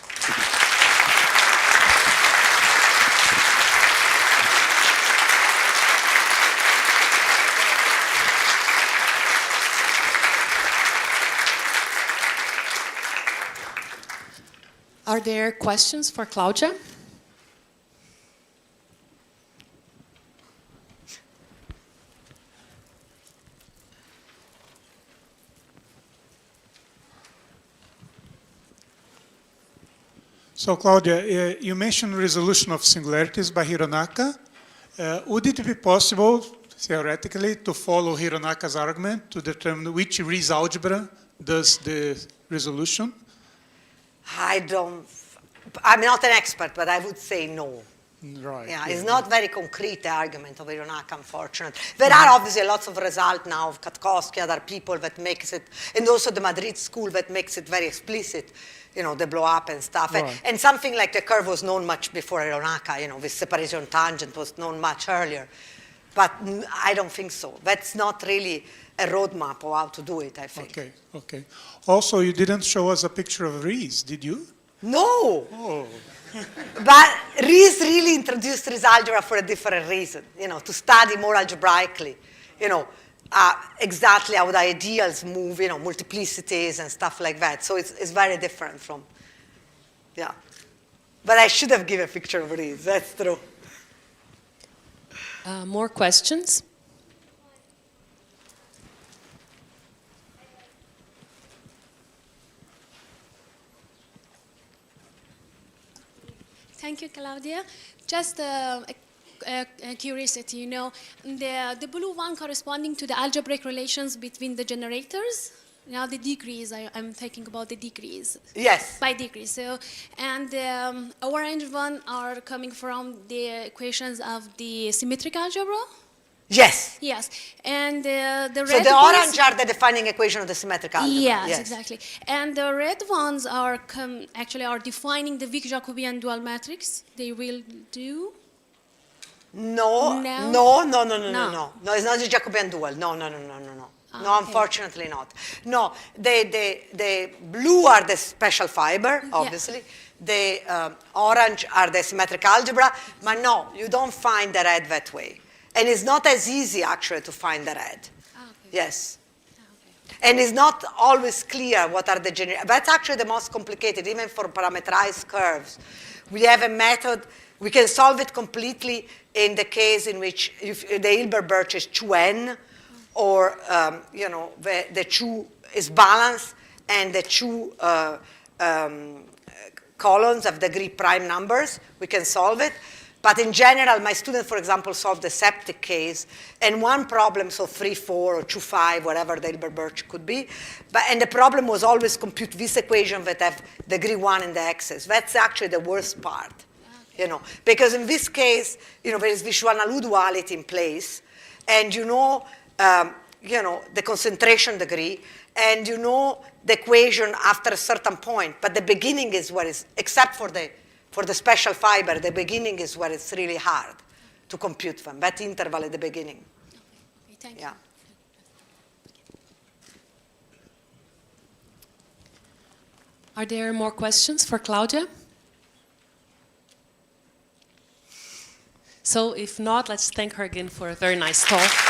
Are there questions for Claudia? So, Claudia, you mentioned resolution of singularities by Hironaka. Would it be possible, theoretically, to follow Hironaka's argument to determine which Riesz algebra does the resolution? I'm not an expert, but I would say no. Right. Yeah, it's not very concrete, the argument of Hironaka, unfortunately. There are obviously lots of results now of Katkowski, other people that makes it, and also the Madrid school that makes it very explicit, the blow-up and stuff. Right. And something like the curve was known much before Hironaka, this separation tangent was known much earlier. But I don't think so. That's not really a roadmap of how to do it, I think. Okay. Also, you didn't show us a picture of Riesz, did you? No. Oh. But Riesz really introduced Riesz algebra for a different reason, to study more algebraically, exactly how the ideals move, multiplicities and stuff like that. So it's very different from, yeah. But I should have given a picture of Riesz, that's true. More questions? Thank you, Claudia. Just a curiosity, you know, the blue one corresponding to the algebraic relations between the generators. Now the degrees, I'm thinking about the degrees. Yes. By degrees. So, and the orange one are coming from the equations of the symmetric algebra. Yes. Yes, and the red So the ones, orange are the defining equation of the symmetric algebra. yes, exactly. And the red ones are actually are defining the weak Jacobian dual matrix. They will do. No, No. no, no, no, no, no, No. no. No, it's not the Jacobian dual. No, no, no, no, no, no. Ah, No, okay. unfortunately not. No, the blue are the special fiber, obviously. The orange are the symmetric algebra. But no, you don't find the red that way. And it's not as easy, actually, to find the red. Ah, okay. Yes. Ah, okay. And it's not always clear what are the that's actually the most complicated, even for parameterized curves. We have a method, we can solve it completely in the case in which if the Hilbert-Birch is 2n, or you know, the 2 is balanced, and the 2 columns have degree prime numbers, we can solve it. But in general, my student, for example, solved the septic case, and one problem, so 3-4 or 2-5, whatever the Hilbert-Birch could be, and the problem was always compute this equation that have degree 1 in the x's. That's actually the worst part, you know, because in this case, you know, there is Vishwanaloo duality in place, and you know, the concentration degree, and you know the equation after a certain point, but the beginning is where it's, except for the special fiber, the beginning is where it's really hard to compute them, that interval at the beginning. Okay, thank Yeah. you. Are there more questions for Claudia? So if not, let's thank her again for a very nice talk.